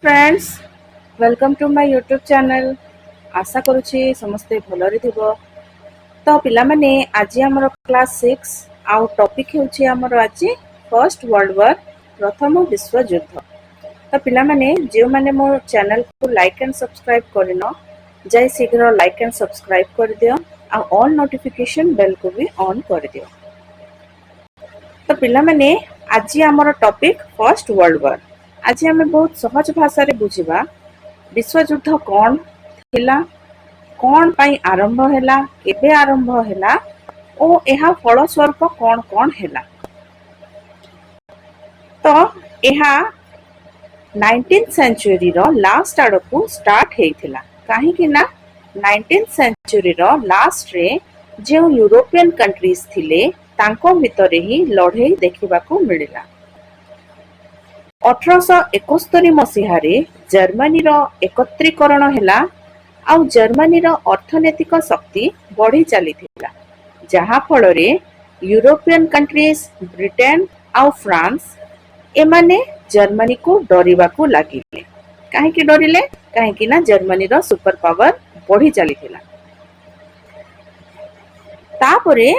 Friends welcome to my YouTube channel. आशा करुछि समस्ते भलरे थिबो। तो पिला माने आज हमर क्लास 6 आउ टॉपिक हेउछि हमर आज फर्स्ट वर्ल्ड वॉर प्रथम विश्व युद्ध। तो पिला माने जे माने मो चैनल को लाइक एंड सब्सक्राइब करिनो जाय शीघ्र लाइक एंड सब्सक्राइब कर दियो आ ऑल नोटिफिकेशन बेल को भी ऑन कर दियो। तो पिला माने आज हमर टॉपिक फर्स्ट वर्ल्ड वॉर। आज हमें बहुत सहज भाषा रे बुझिबा विश्व युद्ध कौन थिला, कौन पाई आरंभ हैला, केबे आरंभ हैला ओ एहा फल स्वरूप कौन कौन हैला। तो एहा 19th सेंचुरी रो लास्ट आडकू स्टार्ट हेइथिला। काहे कि ना 19th सेंचुरी रो लास्ट रे जे यूरोपियन कंट्रीज थिले तांको भितरे ही लड़ाई देखिबाकू मिलिला। 1871 मसीहारे जर्मनीर एकत्रीकरण हैला आउ जर्मनीर अर्थनैतिक शक्ति बढ़ी चलीथिला, जहा फलरे यूरोपियन कंट्रीज ब्रिटेन आउ फ्रांस एमाने जर्मनी को डरिबाकू लागिले। काहेकि डरिले? काहेकि ना जर्मनीर सुपर पावर बढ़ी चलीथिला। तापरे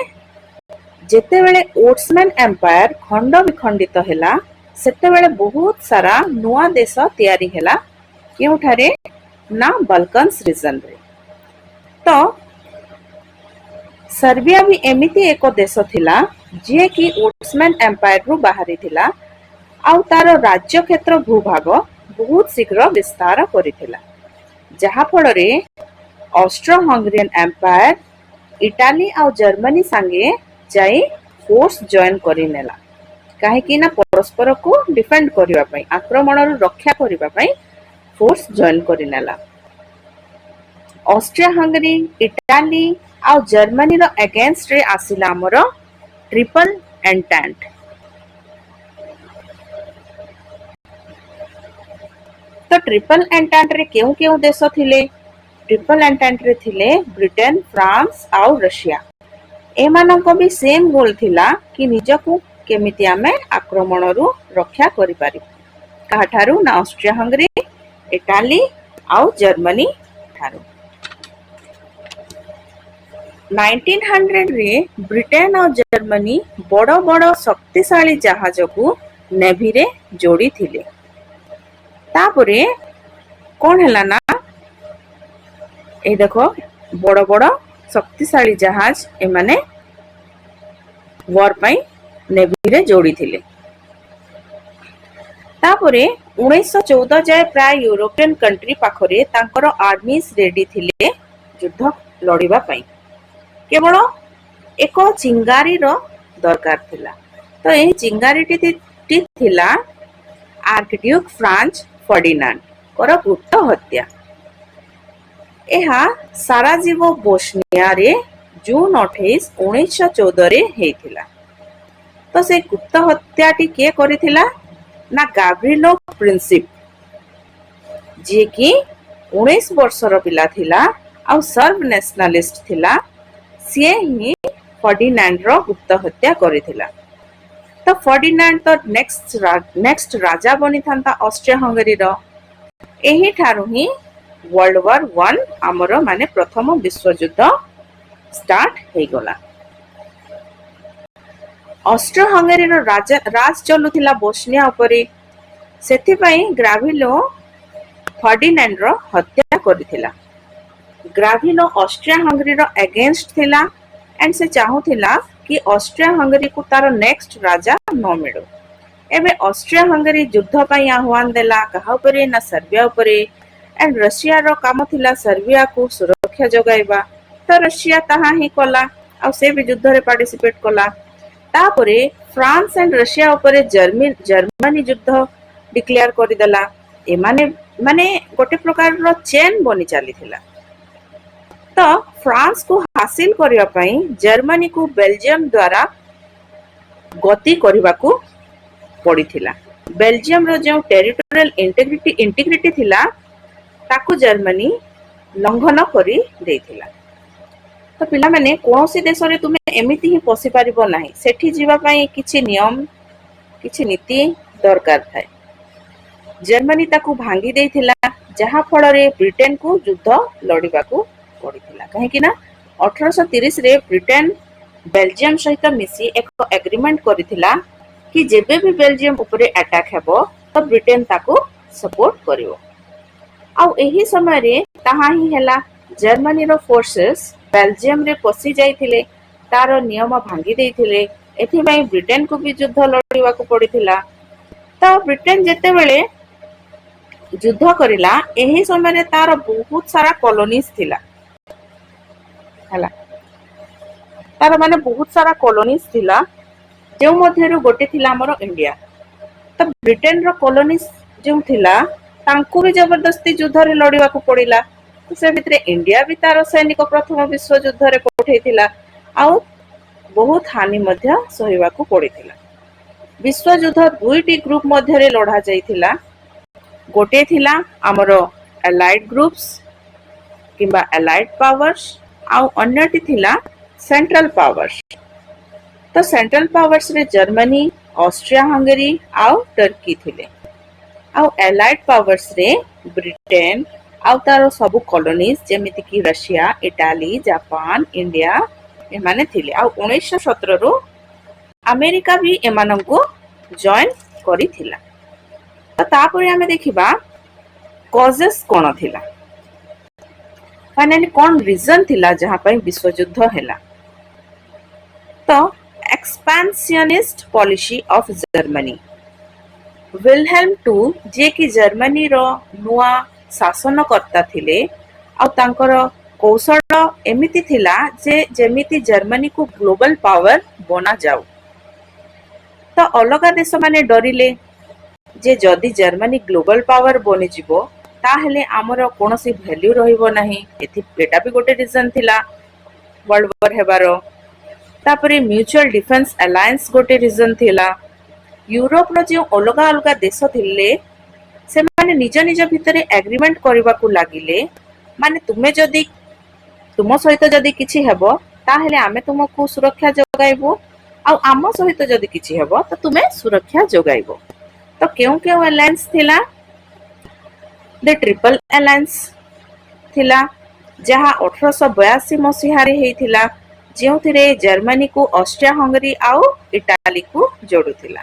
जेतेबेले ओट्समैन एम्पायर खंड विखंडित हैला सेतेबेले बहुत सारा नुआ देश तैयारी हैला केउठारे ना बाल्कन्स रीजन रे। तो सर्बिया भी एमिति एक देश थिला जे कि ओट्समैन एम्पायर रु बाहरी थिला आउ तार राज्य क्षेत्र भूभाग बहुत शीघ्र विस्तार करिथिला, जहा फलरे ऑस्ट्रो हंगेरियन एम्पायर इटाली आउ जर्मनी संगे जाई फोर्स जॉइन करि नेला। काहे कि ना परस्पर को डिफेंड करिवा पई, आक्रमण रु रक्षा करिवा पई फोर्स जॉइन करि नेला। ऑस्ट्रिया हंगेरी, इटाली आउ जर्मनी रो अगेंस्ट रे आसिला हमर ट्रिपल एंटेंट। तो ट्रिपल एंटेंट रे केउ केउ देश थिले? ट्रिपल एंटेंट रे थिले ब्रिटेन, फ्रांस आउ रशिया। एमानको भी सेम गोल थिला कि निजकू केमिति आमे आक्रमण रु रक्षा करि पारि। काठारु ना ऑस्ट्रिया हंगेरी, इटाली आउ जर्मनी ठारु। 1900 रे ब्रिटेन और जर्मनी बड़ बड़ शक्तिशाली जहाज को नेवी रे जोड़ी थिले। तापरे कौन हैला ना ए देखो बड़ बड़ शक्तिशाली जहाज एमाने वॉर पाई नेवी रे जोड़ी थिले। तापरे 1914 जाए प्राय यूरोपियन कंट्री पाखरे तांकर आर्मीज रेडी थिले युद्ध लड़िबा पाई। केवल एक चिंगारी रो दरकार थिला। तो एही चिंगारीटी थिला आर्कड्यूक फ्रांज फर्डिनांड कर गुप्त हत्या। एहा साराजेवो बोस्निया रे जून 28, 1914 रे हेइथिला। तो से गुप्त हत्याटी के करिथिला ना गाब्रिएलो प्रिंसिप, जे कि 19 वर्षर पिला थिला आउ सर्ब नेशनलिस्ट थिला। सिए ही फर्डिनांड रो गुप्त हत्या करिथिला। तो फर्डिनांड तो नेक्स्ट राजा बनी थांता ऑस्ट्रिया हंगेरी रो। एही ठारु ही वर्ल्ड वॉर 1 हमर माने प्रथम विश्व युद्ध स्टार्ट हे गला। ऑस्ट्रिया हंगेरी रो राज चलुथिला बोस्निया उपरे, सेथि पई ग्राभिलो फर्डिनांड रो हत्या करिथिला। ग्राभिलो ऑस्ट्रिया हंगेरी रो अगेंस्ट थिला एंड से चाहुथिला कि ऑस्ट्रिया हंगेरी को तार नेक्स्ट राजा न मिलो। एबे ऑस्ट्रिया हंगेरी युद्ध पई आह्वान देला कहा उपरे ना सर्बिया उपरे एंड रशिया रो काम थिला सर्बिया को सुरक्षा जगाइबा। तो रशिया ताहा ही कला आ से भी युद्ध रे पार्टिसिपेट कला। तापरे फ्रांस एंड रशिया उपरे जर्मनी युद्ध डिक्लेयर करि देला। एमाने माने गोटे प्रकार रो चेन बनी चली थिला। तो फ्रांस को हासिल करिया पई जर्मनी को बेल्जियम द्वारा गति करिबाकू पड़िथिला। बेल्जियम रो जो टेरिटोरियल इंटीग्रिटी थिला ताकू जर्मनी लंघन करी देथिला। तो पिला माने कोनोसी देश रे तुमे एमिति ही पसी पारिबो नाही, सेठी जीवा पई किछि नियम किछि नीति दरकार थाए। जर्मनी ताकू भांगी देइथिला, जहा फଳରେ ब्रिटेन को युद्ध लड़िबाकू पड़िथिला। काहेकि ना 1830 रे ब्रिटेन बेल्जियम सहित मिसी एक एग्रीमेंट करिथिला कि जेबे भी बेल्जियम उपरे अटैक हेबो तो ब्रिटेन ताकू सपोर्ट करिवो। आउ एही समय रे ताहा ही हैला, जर्मनी रो फोर्सेस बेल्जियम रे पसी जाइथिले, तार नियम भांगी देइथिले, एथिबाई ब्रिटेन को भी युद्ध लड़िबाकू पड़िथिला। तो ब्रिटेन जेतेबेले युद्ध करिला, एही समय रे तार बहुत सारा कॉलोनीज थिला हैला, तार माने बहुत सारा कॉलोनीज थिला, जो मध्यरु गोटे थिला हमर इंडिया। तो ब्रिटेन रो कॉलोनीज जो थिला, तांकू भी जबरदस्ती युद्ध रे लड़िबाकू पड़िला। तो से भितरे इंडिया भी तार सैनिक प्रथम विश्व युद्ध रे पठेइथिला, आउ बहुत हानि मध्य सहिबाकू पड़िथिला। विश्व युद्ध दुईटी ग्रुप मध्य रे लड़ा जाइथिला। गोटे थिला हमर एलाइड ग्रुप्स किंबा एलाइड पावर्स, आउ अन्यटी थिला सेंट्रल पावर्स। तो सेंट्रल पावर्स रे जर्मनी, ऑस्ट्रिया हंगेरी आउ टर्की थिले, आउ एलाइड पावर्स रे ब्रिटेन आउ तार सबु कॉलोनीज जेमिति कि रशिया, इटाली, जापान, इंडिया एमाने थिले। आउ 1917 रु अमेरिका भी एमानंको जॉइन करिथिला। तो तापरे हमें देखिबा कॉजेस कोन थिला, फाइनली कोन रीजन थिला जहां पई विश्व युद्ध हैला। तो expansionist policy of Germany, Wilhelm two जे कि जर्मनी रो नुआ शासनकर्ता थिले, आ तांकर कौशल एमिति थिला जे जेमिति जर्मनी को ग्लोबल पावर बना जाऊ। तो अलगा देश माने डरिले जे जदि जर्मनी ग्लोबल पावर बनि जिवो ताहेले हमर कोनोसी वैल्यू रहिबो नाही। एटा भी गोटे रीजन थिला वर्ल्ड वॉर हेबारो। तापरे म्यूचुअल डिफेंस अलायंस गोटे रीजन थिला। यूरोप रो जे अलगा अलगा देश थिले से माने निज निज भितरे एग्रीमेंट करबाकू लागिले, माने तुमे जदि तुम सहित जदि किछि हेबो ताहेले आमे तुमको सुरक्षा जोगाइबो, आ आम सहित जदि किछि हेबो तो तुमे सुरक्षा जोगाइबो। तो क्यों क्यों अलायंस थिला? द ट्रिपल अलायंस थिला, जहा 1882 मसीहा रे हेइथिला, जेउथिरे जर्मनी को ऑस्ट्रिया हंगरी आउ इटाली को जोडुथिला।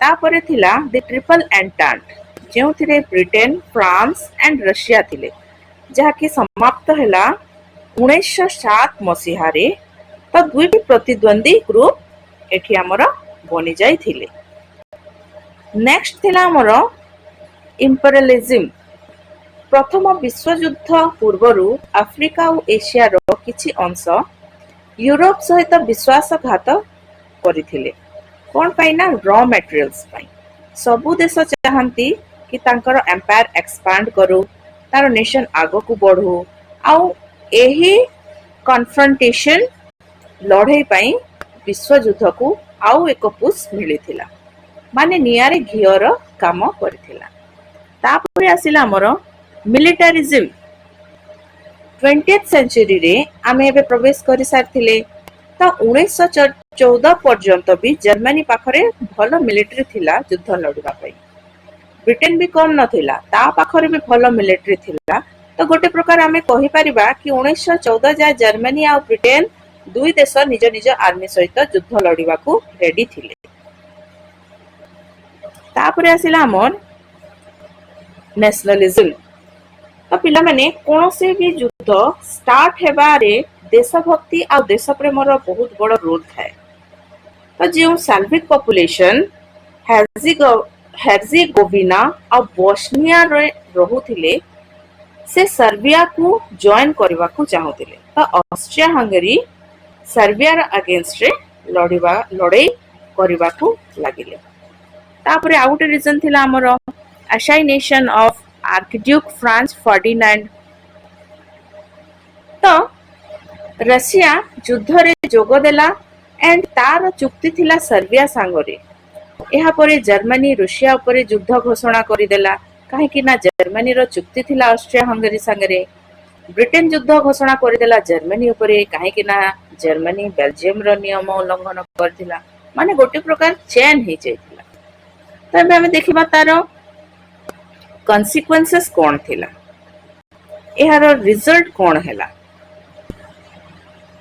तापरे थिला द ट्रिपल एंटांट, जेउथिरे ब्रिटेन, फ्रांस एंड रशिया थिले, जहा कि समाप्त हैला 1907 मसीहा रे। तो दुईटी प्रतिद्वंदी ग्रुप एठी हमर बनि जाइथिले। नेक्स्ट थिला हमर इंपेरियलिज्म। प्रथम विश्व युद्ध पूर्वरु अफ्रिका और एशिया रो किछि अंश यूरोप सहित विश्वासघात करिथिले। कोन पई ना रॉ मटेरियल्स पई। सबु देश चाहंती कि तांकर एम्पायर एक्सपांड करू, तार नेशन आगो को बढ़ू, आउ एही कन्फ्रंटेशन लड़ाई पई विश्व युद्ध को आउ एक पुश मिलिथिला, माने नियारे घियर काम करिथिला। तापरे आसिला हमर मिलिटारिज्म। 20th सेंचुरी रे आमे एबे प्रवेश करि सारथिले। तो 1914 पर्यंत भी जर्मनी पाखरे भलो मिलिटरी थिला युद्ध लड़िबा पई। ब्रिटेन भी कम नथिला, ता पाखरे भी भलो मिलिटरी थिला। तो गोटे प्रकार आमे कहि परिबा कि 1914 जा जर्मनी आ ब्रिटेन दुई देश निज निज आर्मी सहित युद्ध लड़िबा को रेडी थिले। तापरे आसिला हमर नेशनलिज्म। तो पिला माने कोनोसे भी युद्ध स्टार्ट हेबारे देशभक्ति आ देश प्रेमर बहुत बड़ रोल थाए। तो जो साल्विक पॉपुलेशन हेर्जिगोविना और बोस्निया रे रहुथिले, से सर्बिया को जॉइन करबा को चाहुथिले। तो ऑस्ट्रिया हंगेरी सर्बिया रा अगेंस्ट रे लड़ाई करबा को लागिले। तापरे आउट रीजन थिला हमर असाइनेशन ऑफ आर्कड्यूक फ्रांस फर्डिनांड। तो रशिया युद्ध रे जोग देला एंड तार चुक्ति थिला सर्बिया सांगरे। एहा परे जर्मनी रूसिया उपरे युद्ध घोषणा करिदेला, काहे कि ना जर्मनी रो चुक्ति थिला ऑस्ट्रिया हंगेरी सांगरे। ब्रिटेन युद्ध घोषणा करिदेला जर्मनी उपरे, काहे कि ना जर्मनी बेल्जियम रो नियम उल्लंघन करथिला। माने गोटे प्रकार चेन हे जाइथिला। तो एबे हमें देखिबा तारो कन्सिक्वेन्सेस कौन थिला एहार रिजल्ट कौन हैला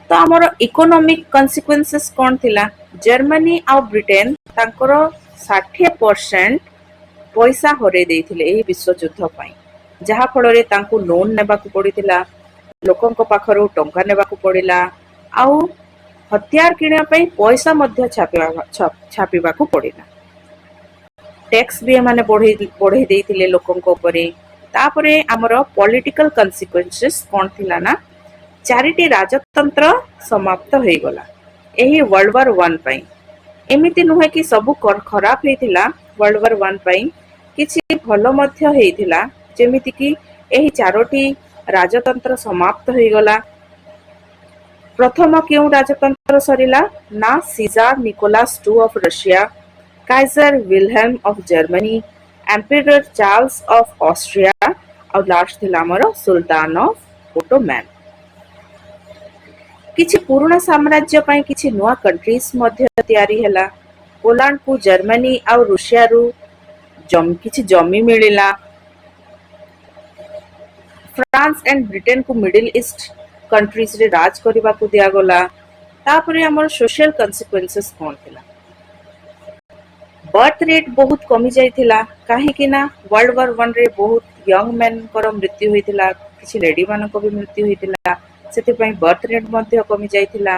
तो आमर इकोनॉमिक कन्सिक्वेन्सेस कौन थिला जर्मनी आ ब्रिटेन तांकर 60% पैसा हरे देथिले एही विश्व युद्ध पई जहा फଳରେ तांकु लोन नेबाकू पड़िथिला लोकंक पाखरु टंका नेबाकू पड़िला आउ हथियार किणिया पई पैसा मध्य छापिबाकू पड़िला टैक्स भी एमाने बढ़े देथिले लोकंक उपरे तापरे आमर पॉलिटिकल कन्सिक्वेन्सेस कौन थिला ना चारिटी राजतंत्र समाप्त हो गला एही वर्ल्ड वार 1 पई एमिति नुहे कि सबु खराब हेतिला वर्ल्ड वार 1 पई किछि भलो मध्य हेतिला जेमिति कि एही चारोटी राजतंत्र समाप्त हो गला प्रथम क्यों राजतंत्र सरिला ना czar Nicholas II of Russia kaiser Wilhelm of Germany emperor Charles of Austria और लास्ट थिला हमर सुल्तान ऑफ ओटोमैन किछि पुराना साम्राज्य पई किछि नुआ कंट्रीज मध्य तयारी हैला पोलैंड को जर्मनी और रूसिया रु किछि जमी मिलिला फ्रांस एंड ब्रिटेन को मिडिल ईस्ट कंट्रीज रे राज करबा को दिया गला तापरे हमर सोशल कन्सिक्वेन्सेस कोन थिला बर्थ रेट बहुत कमी जाइथिला काहे कि ना वर्ल्ड वार 1 रे बहुत यंग मैन कर मृत्यु होइथिला किछि लेडी मानन को भी मृत्यु होइथिला सेति पई बर्थ रेट मध्य कमी जाइथिला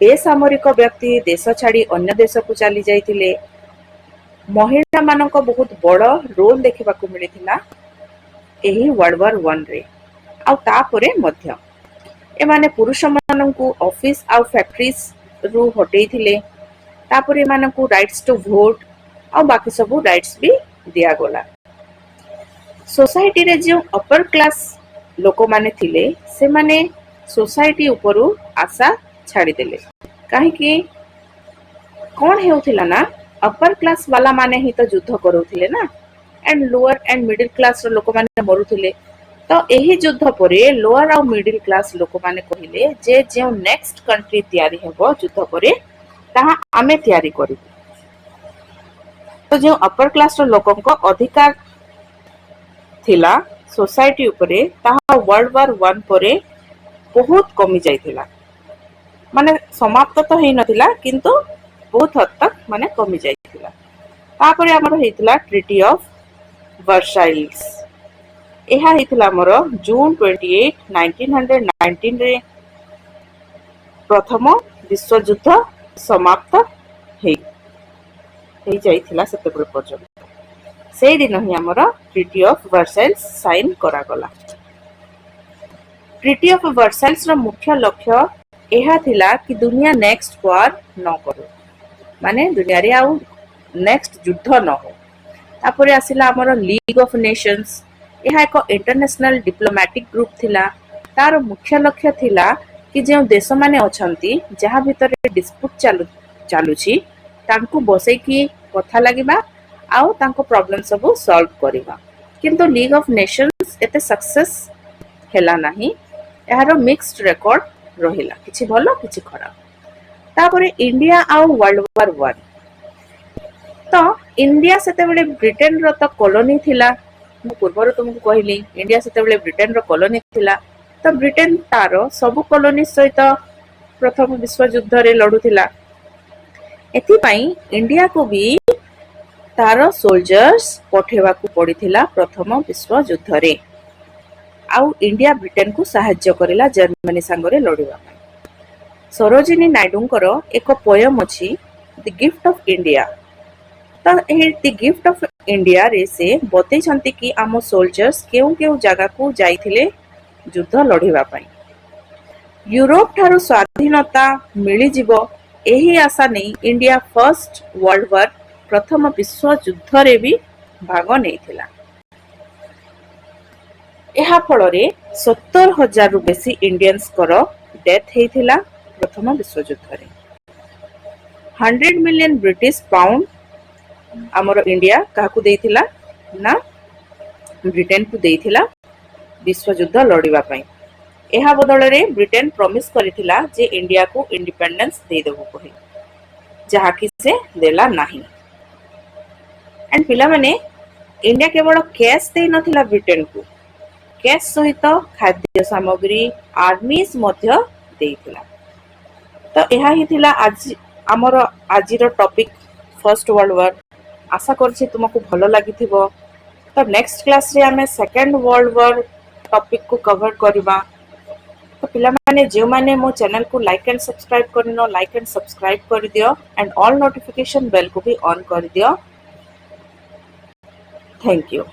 बेसामरिक व्यक्ति देश छाड़ी अन्य देश को चली जाइथिले महिला मानक बहुत बड़ रोल देखिबा को मिलिथिला एही वर्ल्ड वार 1 रे आ तापरे मध्य एमाने पुरुष माननकु ऑफिस आ फैक्ट्रीज रु हटेइथिले तापरे एमानकु राइट्स टू वोट आ बाकी सब राइट्स भी दिया गला सोसाइटी रे जो अपर क्लास लोक माने थिले से माने सोसाइटी उपरु आशा छाड़ी देले काहे कि कौन हेउथिला ना अपर क्लास वाला माने ही तो युद्ध करूथिले ना and lower and middle class रो लोक माने मरुथिले तो एही युद्ध परे लोअर और मिडिल क्लास लोक माने कहिले जे जे नेक्स्ट कंट्री तयारी हेबो युद्ध परे ताहा आमे तयारी करिबु तो जो अपर क्लास रो लोकंक अधिकार थिला सोसाइटी उपरे ताहा वर्ल्ड वार 1 परे बहुत कमी जाइथिला माने समाप्त तो हेइ नथिला किंतु बहुत हद तक माने कमी जाइथिला तापरे हमर हेतिला ट्रीटी ऑफ वर्साइल्स एहा हेतिला हमर जून 28 1919 रे प्रथम विश्व युद्ध समाप्त हेइ जाइथिला सेतेबेले पर्यंत से दिन ही हमर ट्रीटी ऑफ वर्साइल्स साइन करा गला ट्रीटी ऑफ वर्साइल्स रो मुख्य लक्ष्य एहा थिला कि दुनिया नेक्स्ट वार न करू माने दुनिया रे आउ नेक्स्ट युद्ध न हो तापरे आसिला हमर लीग ऑफ नेशंस एहा एक इंटरनेशनल डिप्लोमैटिक ग्रुप थिला तार मुख्य लक्ष्य थिला कि जे देश माने अछंती जहा भीतर डिस्प्यूट चालुची तांको बसै की कथा लागिबा आउ तांको प्रॉब्लम सब सॉल्व करिबा किंतु लीग ऑफ नेशंस एते सक्सेस हेला नाही एहारो मिक्स्ड रिकॉर्ड रहिला किछि भलो किछि खराब तापरे इंडिया आउ वर्ल्ड वार 1 तो इंडिया सेते बेले ब्रिटेन रो तो कॉलोनी थिला मु पूर्वर तुमको कहली इंडिया सेते बेले ब्रिटेन रो कॉलोनी थिला तो ब्रिटेन तारो सब कॉलोनी सहित प्रथम विश्व युद्ध रे लडुथिला एथि पई इंडिया को भी तारो सोल्जर्स पठेवा को पड़िथिला प्रथम विश्व युद्ध रे आउ इंडिया ब्रिटेन को सहाय्य करिला जर्मनी संगरे लड़िबा सरोजिनी नायडूंकर एक पोयम अछि द गिफ्ट ऑफ इंडिया तो ए द गिफ्ट ऑफ इंडिया रे से बतै छंती कि आम सोल्जर्स केउ केउ जगह को जाइथिले युद्ध लड़िबा पई यूरोप थारु स्वाधीनता मिली जिवो एही आशा नै इंडिया फर्स्ट वर्ल्ड वार प्रथम विश्व युद्ध रे भी भाग नैथिला एहा फଳରେ 70,000 रु बेसी इंडियंस कर डेथ हेथिला प्रथम विश्व युद्ध रे 100 मिलियन ब्रिटिश पाउंड हमर इंडिया काकू देइथिला ना ब्रिटेन को देइथिला विश्व युद्ध लड़िबा पई एहा बदल रे ब्रिटेन प्रॉमिस करिथिला जे इंडिया को इंडिपेंडेंस दे देबो कहि जहा कि से देला नाही एंड पिला माने इंडिया केवल कैश दे नथिला ब्रिटेन को, कैश सहित खाद्य सामग्री आर्मीज मध्य देइथिला। तो यह ही थिला आज आमर आजिर टॉपिक फर्स्ट वर्ल्ड वॉर। आशा करछि तुमको भलो लागिथिबो। तो नेक्स्ट क्लास रे आमे सेकंड वर्ल्ड वॉर टॉपिक को कवर करबा। तो पिला माने जे माने मो चैनल को लाइक एंड सब्सक्राइब करनो, लाइक एंड सब्सक्राइब कर दियो एंड ऑल नोटिफिकेशन बेल को भी ऑन कर दियो। Thank you.